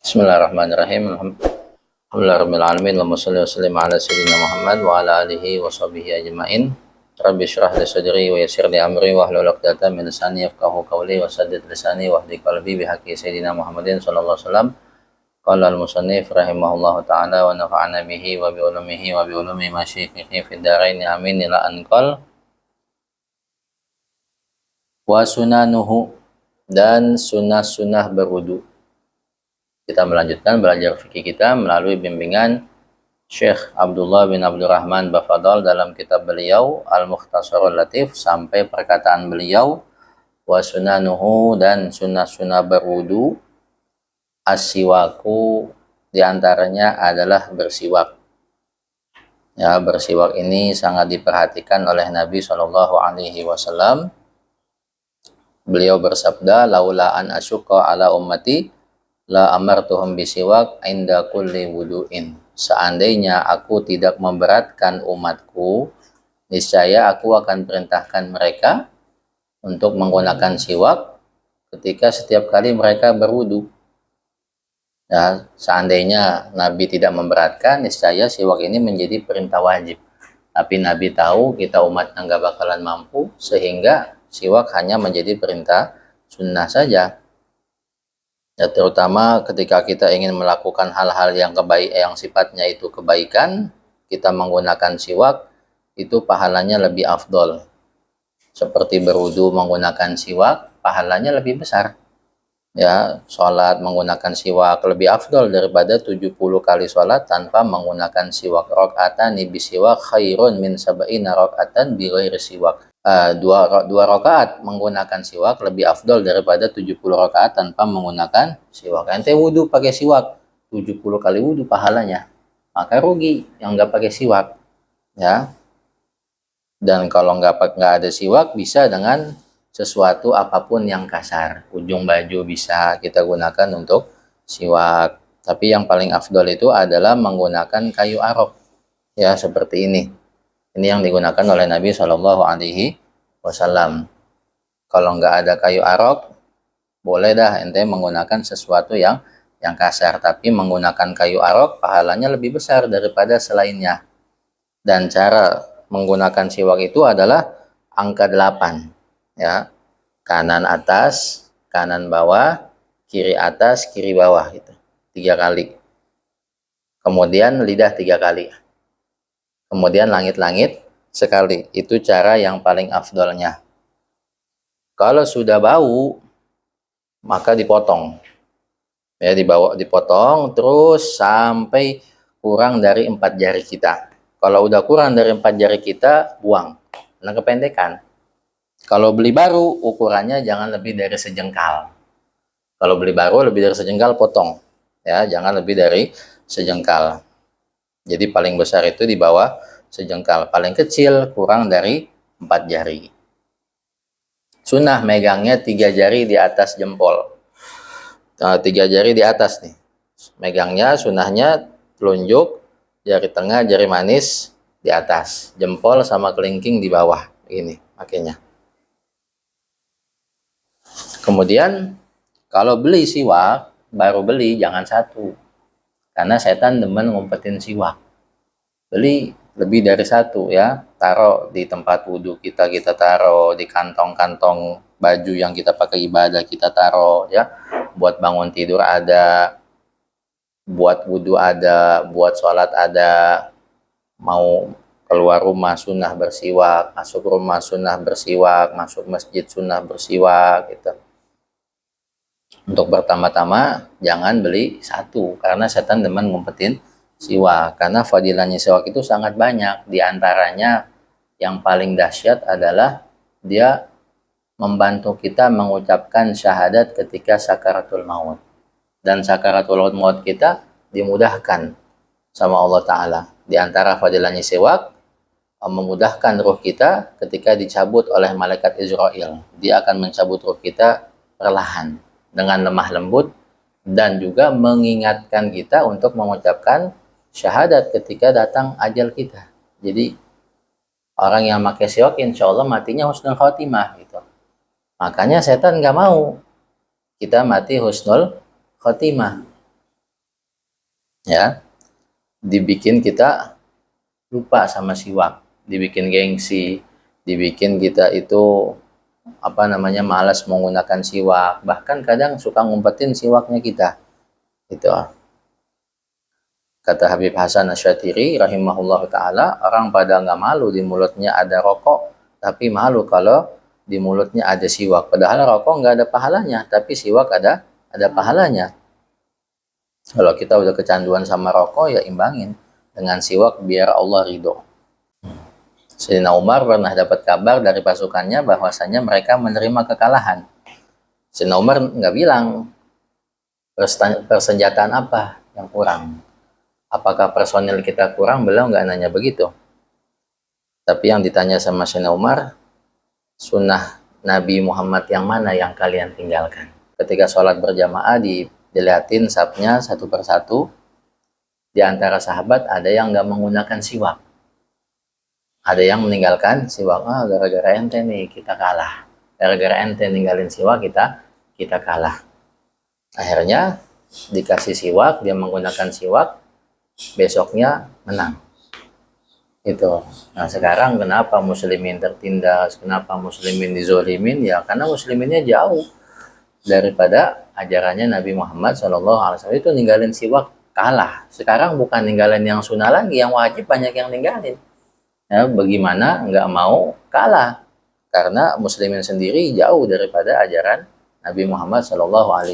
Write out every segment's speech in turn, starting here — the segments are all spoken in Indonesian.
Bismillahirrahmanirrahim. Alhamdulillahirabbil alamin. Allahumma shalli wa sallim ala sayyidina Muhammad wa ala alihi wa sahbihi ajmain. Rabbi shrah li sadri wa yassir li amri wa hlul 'uqdatam min lisani yafqahu qawli wa saddid lisani wa hdi qalbi bi haqqi sayyidina Muhammadin sallallahu alaihi wasallam. Qala al-musannif rahimahullahu ta'ala wa nafa'ana bihi wa bi ulumihi wa bi ulumi masyayikhihi fid dharain amin ila anqal. Wa sunanuhu, dan sunnah-sunnah berwudu. Kita melanjutkan belajar fikih kita melalui bimbingan Syekh Abdullah bin Abdurrahman Bafadal dalam kitab beliau Al-Mukhtasarul Latif sampai perkataan beliau wa sunanuhu, dan sunnah-sunnah berwudu as-siwaku, diantaranya adalah bersiwak. Ya, bersiwak ini sangat diperhatikan oleh Nabi Shallallahu Alaihi Wasallam. Beliau bersabda, laula an asyqa ala ummati la amartuhum bisiwak inda kulli wudu'in. Seandainya aku tidak memberatkan umatku, niscaya aku akan perintahkan mereka untuk menggunakan siwak ketika setiap kali mereka berwudu. Ya, seandainya Nabi tidak memberatkan, niscaya siwak ini menjadi perintah wajib. Tapi Nabi tahu kita umatnya nggak bakalan mampu, sehingga siwak hanya menjadi perintah sunnah saja. Ya, terutama ketika kita ingin melakukan hal-hal yang yang sifatnya itu kebaikan, kita menggunakan siwak, itu pahalanya lebih afdol. Seperti berwudu menggunakan siwak, pahalanya lebih besar. Ya, sholat menggunakan siwak lebih afdol daripada 70 kali sholat tanpa menggunakan siwak. Rok'atan bisiwak khairun min sab'ina rok'atan bi ghairi siwak. Dua rakaat menggunakan siwak lebih afdol daripada 70 rakaat tanpa menggunakan siwak. Ente wudu pakai siwak, 70 kali wudu pahalanya. Maka rugi yang nggak pakai siwak. Ya. Dan kalau nggak ada siwak, bisa dengan sesuatu apapun yang kasar. Ujung baju bisa kita gunakan untuk siwak. Tapi yang paling afdol itu adalah menggunakan kayu arok. Ya, seperti ini. Ini yang digunakan oleh Nabi Shallallahu Alaihi Wasallam. Kalau nggak ada kayu arok, boleh dah ente menggunakan sesuatu yang kasar. Tapi menggunakan kayu arok pahalanya lebih besar daripada selainnya. Dan cara menggunakan siwak itu adalah angka 8. Ya, kanan atas, kanan bawah, kiri atas, kiri bawah, gitu. 3 kali. Kemudian lidah 3 kali. Kemudian langit-langit sekali. Itu cara yang paling afdolnya. Kalau sudah bau, maka dipotong. Ya, dipotong terus sampai kurang dari 4 jari kita. Kalau udah kurang dari 4 jari kita, buang. Karena kependekan. Kalau beli baru, ukurannya jangan lebih dari sejengkal. Kalau beli baru lebih dari sejengkal, potong. Ya, jangan lebih dari sejengkal. Jadi paling besar itu di bawah sejengkal. Paling kecil kurang dari 4 jari. Sunnah megangnya 3 jari di atas jempol. 3 jari di atas nih. Megangnya, sunnahnya telunjuk, jari tengah, jari manis di atas. Jempol sama kelingking di bawah. Ini makanya. Kemudian kalau beli siwak, baru beli jangan satu. Karena setan demen ngumpetin siwak. Beli lebih dari satu ya. Taruh di tempat wudhu kita taruh di kantong-kantong baju yang kita pakai ibadah kita taruh ya. Buat bangun tidur ada, buat wudhu ada, buat sholat ada. Mau keluar rumah sunnah bersiwak, masuk rumah sunnah bersiwak, masuk masjid sunnah bersiwak gitu. Untuk pertama-tama jangan beli satu, karena setan demen ngumpetin siwak. Karena fadilahnya siwak itu sangat banyak. Di antaranya yang paling dahsyat adalah dia membantu kita mengucapkan syahadat ketika sakaratul maut. Dan sakaratul maut kita dimudahkan sama Allah Ta'ala. Di antara fadilahnya siwak, memudahkan ruh kita ketika dicabut oleh malaikat Israel. Dia akan mencabut ruh kita perlahan, dengan lemah lembut, dan juga mengingatkan kita untuk mengucapkan syahadat ketika datang ajal kita. Jadi orang yang pakai siwak insya Allah matinya husnul khotimah gitu. Makanya setan nggak mau kita mati husnul khotimah. Ya, dibikin kita lupa sama siwak, dibikin gengsi, dibikin kita itu malas menggunakan siwak, bahkan kadang suka ngumpetin siwaknya kita. Itu kata Habib Hasan Asyatiri rahimahullah taala, orang pada nggak malu di mulutnya ada rokok, tapi malu kalau di mulutnya ada siwak. Padahal rokok nggak ada pahalanya, tapi siwak ada pahalanya. Kalau kita udah kecanduan sama rokok, ya imbangin dengan siwak biar Allah ridho. Sayyidina Umar pernah dapat kabar dari pasukannya bahwasanya mereka menerima kekalahan. Sayyidina Umar nggak bilang persenjataan apa yang kurang. Apakah personil kita kurang? Beliau nggak nanya begitu. Tapi yang ditanya sama Sayyidina Umar, sunnah Nabi Muhammad yang mana yang kalian tinggalkan? Ketika sholat berjamaah dilihatin safnya satu persatu, di antara sahabat ada yang nggak menggunakan siwak. Ada yang meninggalkan siwak. Gara-gara ente nih kita kalah. Gara-gara ente ninggalin siwak kita kalah. Akhirnya dikasih siwak, dia menggunakan siwak, besoknya menang. Itu. Nah sekarang kenapa muslimin tertindas, kenapa muslimin dizolimin? Ya karena musliminnya jauh daripada ajarannya Nabi Muhammad SAW. Itu ninggalin siwak kalah. Sekarang bukan ninggalin yang sunnah lagi, yang wajib banyak yang ninggalin. Ya, bagaimana nggak mau kalah? Karena muslimin sendiri jauh daripada ajaran Nabi Muhammad SAW.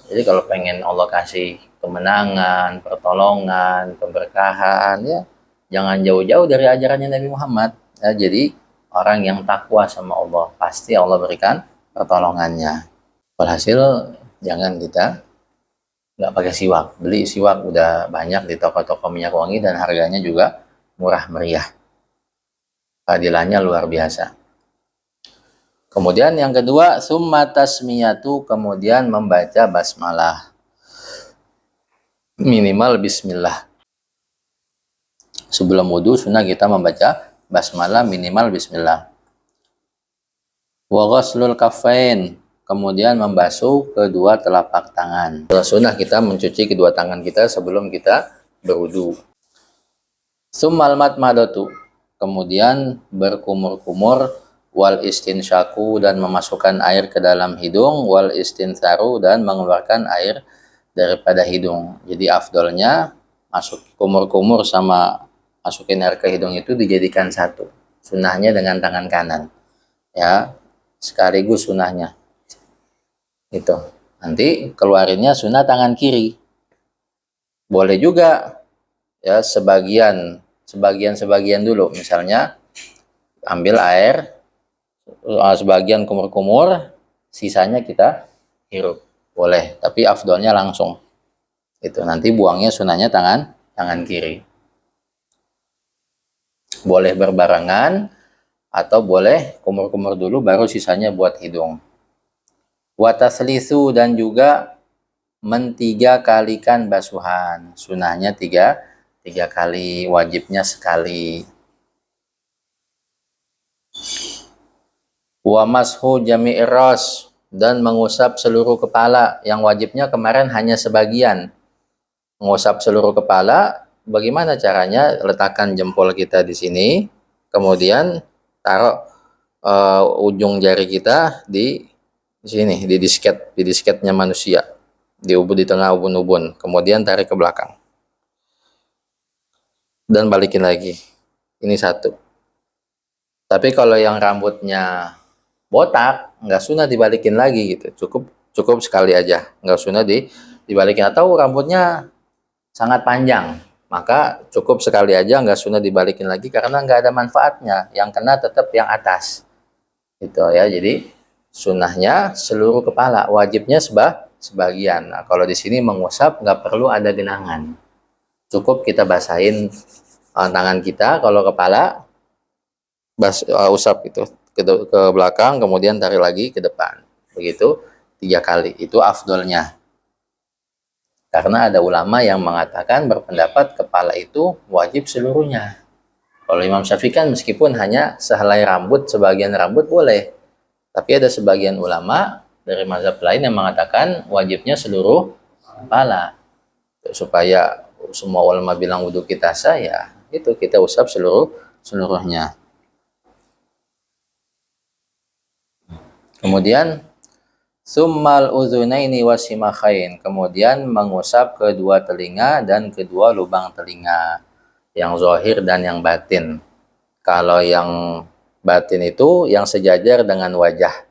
Jadi kalau pengen Allah kasih kemenangan, pertolongan, keberkahan, ya jangan jauh-jauh dari ajarannya Nabi Muhammad. Ya, jadi orang yang takwa sama Allah, pasti Allah berikan pertolongannya. Walhasil jangan kita nggak pakai siwak. Beli siwak udah banyak di toko-toko minyak wangi dan harganya juga murah meriah. Keadilannya luar biasa. Kemudian yang kedua, summa tasmiyatu, kemudian membaca basmalah. Minimal bismillah. Sebelum wudhu sunnah kita membaca basmalah minimal bismillah. Wa ghaslul kaffain, kemudian membasuh kedua telapak tangan. Sunnah kita mencuci kedua tangan kita sebelum kita berwudhu. Summal matmadatu, kemudian berkumur-kumur, wal istinsyaku, dan memasukkan air ke dalam hidung, wal istinsaru, dan mengeluarkan air daripada hidung. Jadi afdolnya masuk kumur-kumur sama masukin air ke hidung itu dijadikan satu. Sunnahnya dengan tangan kanan. Ya, sekaligus sunnahnya. Itu. Nanti keluarinnya sunnah tangan kiri. Boleh juga ya sebagian dulu. Misalnya ambil air sebagian kumur-kumur, sisanya kita hirup. Boleh, tapi afdolnya langsung. Itu nanti buangnya sunahnya tangan kiri. Boleh berbarengan atau boleh kumur-kumur dulu baru sisanya buat hidung. Wataslisu, dan juga mentiga kalikan basuhan. Sunahnya tiga kali, wajibnya sekali. Wa mashu jami'ir ras, dan mengusap seluruh kepala. Yang wajibnya kemarin hanya sebagian. Mengusap seluruh kepala, bagaimana caranya? Letakkan jempol kita di sini, kemudian taruh ujung jari kita di sini, di disketnya manusia, di tengah ubun-ubun, kemudian tarik ke belakang dan balikin lagi. Ini satu. Tapi kalau yang rambutnya botak, nggak sunnah dibalikin lagi gitu. Cukup sekali aja, nggak sunnah dibalikin. Atau rambutnya sangat panjang, maka cukup sekali aja, nggak sunnah dibalikin lagi karena nggak ada manfaatnya. Yang kena tetap yang atas. Gitu ya. Jadi sunnahnya seluruh kepala, wajibnya sebagian. Nah, kalau di sini mengusap nggak perlu ada genangan. Cukup kita basahin tangan kita, kalau kepala usap itu ke belakang, kemudian tarik lagi ke depan. Begitu 3 kali. Itu afdolnya. Karena ada ulama yang mengatakan, berpendapat kepala itu wajib seluruhnya. Kalau Imam Syafi'i kan meskipun hanya sehelai rambut, sebagian rambut boleh. Tapi ada sebagian ulama dari mazhab lain yang mengatakan wajibnya seluruh kepala. Supaya semua ulama bilang wudhu kita sah, ya itu kita usap seluruhnya. Kemudian summal udzunaini wasimakhain, kemudian mengusap kedua telinga dan kedua lubang telinga, yang zahir dan yang batin. Kalau yang batin itu yang sejajar dengan wajah.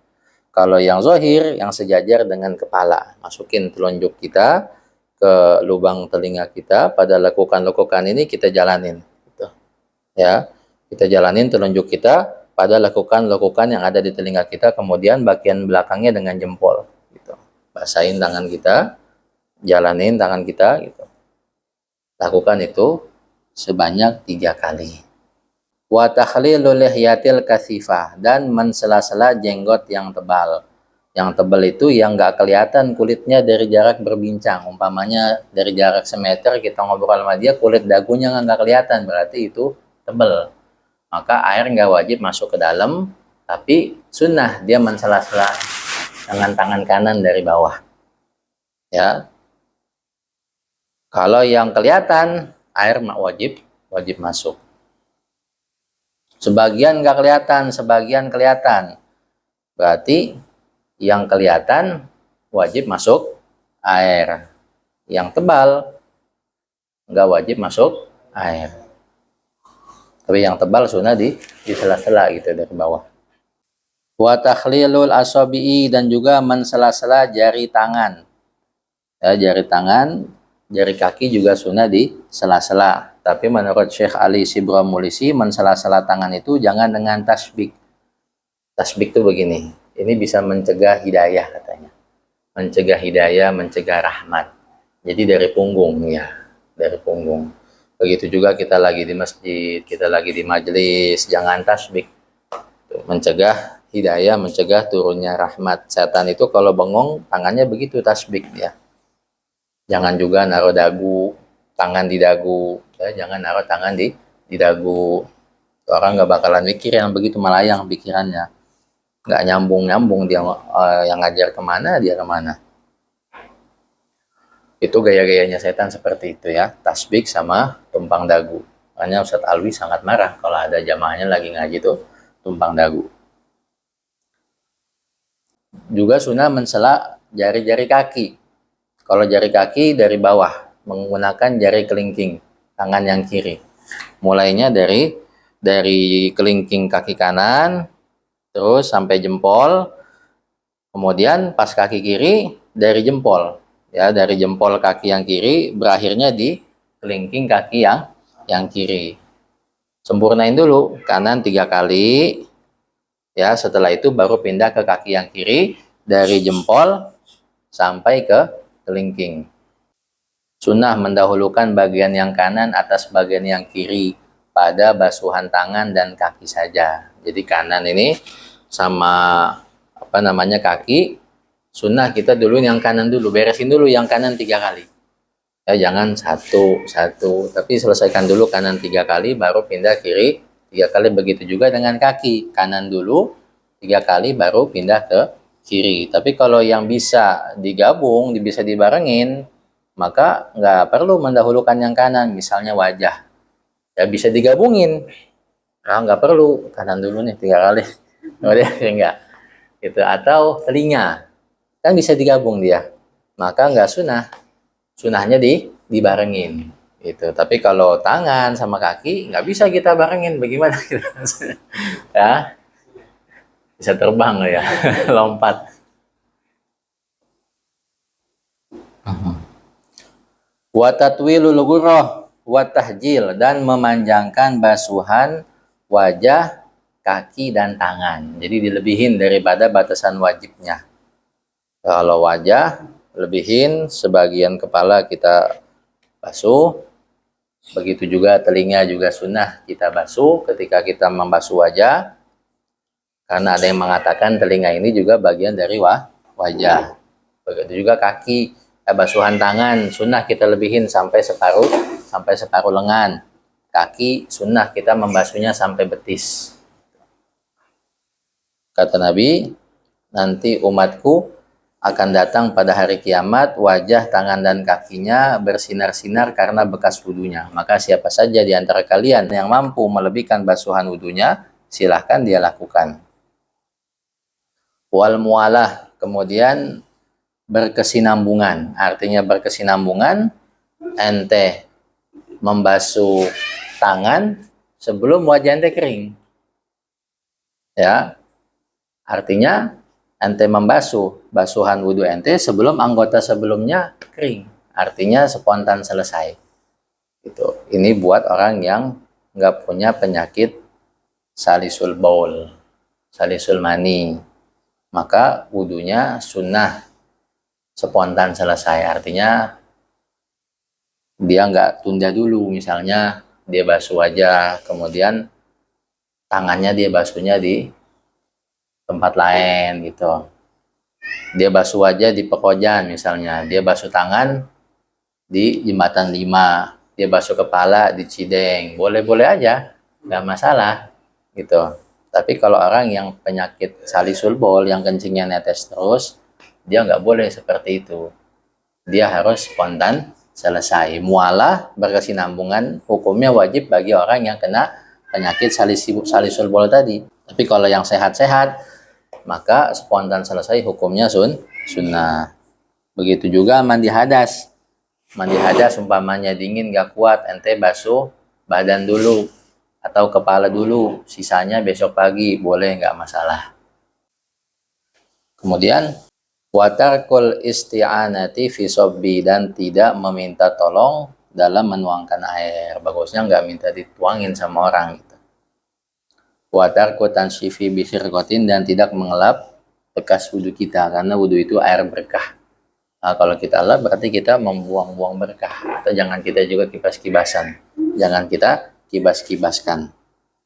Kalau yang zahir yang sejajar dengan kepala. Masukin telunjuk kita ke lubang telinga kita, pada lekukan-lekukan ini kita jalanin gitu. Ya, kita jalanin telunjuk kita pada lekukan-lekukan yang ada di telinga kita, kemudian bagian belakangnya dengan jempol gitu. Basahin tangan kita, jalanin tangan kita gitu. Lakukan itu sebanyak 3 kali. Wa takhlilul lihyatil kasifah, dan mensela-sela jenggot yang tebal. Yang tebal itu yang nggak kelihatan kulitnya dari jarak berbincang. Umpamanya dari jarak semeter kita ngobrol sama dia, kulit dagunya nggak kelihatan, berarti itu tebal. Maka air nggak wajib masuk ke dalam, tapi sunnah dia mensela-sela dengan tangan kanan dari bawah. Ya. Kalau yang kelihatan, air wajib masuk. Sebagian nggak kelihatan, sebagian kelihatan. Berarti yang kelihatan wajib masuk air. Yang tebal nggak wajib masuk air. Tapi yang tebal sunnah di sela-sela gitu dari bawah. Wa takhlilul asabi'i, dan juga mensela-sela jari tangan. Ya, jari tangan, jari kaki juga sunnah di sela-sela. Tapi menurut Syekh Ali Sibramulisi, mensela-sela tangan itu jangan dengan tasbik. Tasbik itu begini, ini bisa mencegah hidayah katanya. Mencegah hidayah, mencegah rahmat. Jadi dari punggung ya, dari punggung. Begitu juga kita lagi di masjid, kita lagi di majelis, jangan tasbik. Mencegah hidayah, mencegah turunnya rahmat. Setan itu kalau bengong, tangannya begitu tasbik ya. Jangan juga naruh dagu, tangan di dagu. Ya, jangan naruh tangan di dagu. Orang nggak bakalan mikir yang begitu, melayang pikirannya. Nggak nyambung-nyambung dia yang ngajar kemana, dia kemana. Itu gaya-gayanya setan seperti itu ya, tasbik sama tumpang dagu. Makanya Ustadz Alwi sangat marah kalau ada jamaahnya lagi ngaji tuh tumpang dagu. Juga sunnah mensela jari-jari kaki. Kalau jari kaki dari bawah, menggunakan jari kelingking tangan yang kiri. Mulainya dari kelingking kaki kanan, terus sampai jempol. Kemudian pas kaki kiri dari jempol. Ya, dari jempol kaki yang kiri berakhirnya di kelingking kaki yang kiri. Sempurnain dulu kanan 3 kali. Ya, setelah itu baru pindah ke kaki yang kiri dari jempol sampai ke kelingking. Sunnah mendahulukan bagian yang kanan atas bagian yang kiri pada basuhan tangan dan kaki saja. Jadi kanan ini sama kaki, sunnah kita dulu yang kanan dulu, beresin dulu yang kanan 3 kali. Ya, jangan satu, tapi selesaikan dulu kanan 3 kali, baru pindah kiri 3 kali. Begitu juga dengan kaki, kanan dulu 3 kali, baru pindah ke kiri. Tapi kalau yang bisa digabung, bisa dibarengin, maka nggak perlu mendahulukan yang kanan. Misalnya wajah, ya bisa digabungin. Nggak perlu kanan dulu nih 3 kali, kemudian enggak. Gitu. Atau telinga, kan bisa digabung dia, maka nggak sunnah, sunnahnya dibarengin gitu. Tapi kalau tangan sama kaki nggak bisa kita barengin, bagaimana kita ya, bisa terbang ya lompat. Wa tatwilul ghurrah wa tahjil, dan memanjangkan basuhan wajah, kaki dan tangan. Jadi dilebihin daripada batasan wajibnya. Kalau wajah lebihin, sebagian kepala kita basuh. Begitu juga telinga juga sunnah kita basuh ketika kita membasuh wajah. Karena ada yang mengatakan telinga ini juga bagian dari wajah. Begitu juga kaki, basuhan tangan sunnah kita lebihin sampai separuh lengan. Kaki sunnah kita membasuhnya sampai betis. Kata Nabi, nanti umatku akan datang pada hari kiamat, wajah, tangan, dan kakinya bersinar-sinar karena bekas wudunya. Maka siapa saja di antara kalian yang mampu melebihkan basuhan wudunya, silahkan dia lakukan. Wal mualah, kemudian berkesinambungan. Artinya berkesinambungan, ente membasuh tangan sebelum wajah ente kering. Ya, artinya ente membasuh basuhan wudhu ente sebelum anggota sebelumnya kering. Artinya spontan selesai. Gitu. Ini buat orang yang nggak punya penyakit salisul baul, salisul mani. Maka wudhunya sunnah spontan selesai. Artinya dia nggak tunda dulu. Misalnya dia basuh aja, kemudian tangannya dia basuhnya di tempat lain gitu. Dia basuh aja di Pekojan misalnya, dia basuh tangan di Jembatan 5, dia basuh kepala di Cideng, boleh-boleh aja, nggak masalah gitu. Tapi kalau orang yang penyakit salisul baul yang kencingnya netes terus, dia nggak boleh seperti itu. Dia harus spontan selesai. Mualah berkesinambungan hukumnya wajib bagi orang yang kena penyakit salisul baul tadi. Tapi kalau yang sehat-sehat, maka spontan selesai hukumnya sunnah. Begitu juga mandi hadas. Mandi hadas umpamanya dingin gak kuat, ente basuh badan dulu atau kepala dulu, sisanya besok pagi, boleh nggak masalah. Kemudian watarkul isti'anati fi sobbi, dan tidak meminta tolong dalam menuangkan air. Bagusnya nggak minta dituangin sama orang gitu. Watarku tansyifi bifirqatin, dan tidak mengelap bekas wudhu kita, karena wudhu itu air berkah. Nah, kalau kita lap berarti kita membuang-buang berkah. Atau jangan kita juga kibas-kibasan, jangan kita kibas-kibaskan,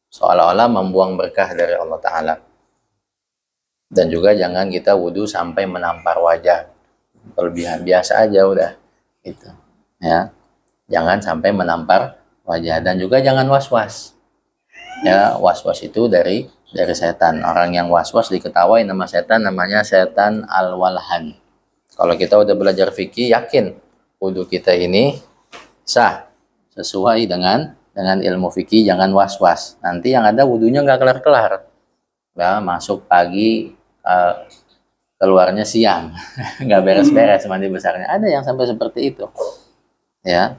seolah-olah membuang berkah dari Allah Ta'ala. Dan juga jangan kita wudhu sampai menampar wajah, berlebihan, biasa aja udah gitu ya, jangan sampai menampar wajah. Dan juga jangan was-was ya, was-was itu dari setan. Orang yang was-was diketahui nama setan, namanya setan al-walhan. Kalau kita udah belajar fikih, yakin wudhu kita ini sah sesuai dengan ilmu fikih, jangan was-was. Nanti yang ada wudhunya nggak kelar-kelar. Ya, masuk pagi, keluarnya siang, nggak beres-beres mandi besarnya. Ada yang sampai seperti itu. Ya,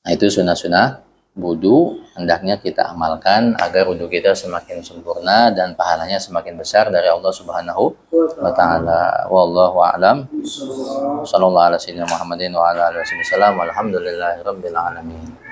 nah itu sunnah-sunnah wudhu hendaknya kita amalkan agar wudhu kita semakin sempurna dan pahalanya semakin besar dari Allah Subhanahu wa Ta'ala. Wallahu a'lam. Sallallahu alaihi wasallam Muhammadin wa ala alihi wasallam. Alhamdulillahirabbil alamin.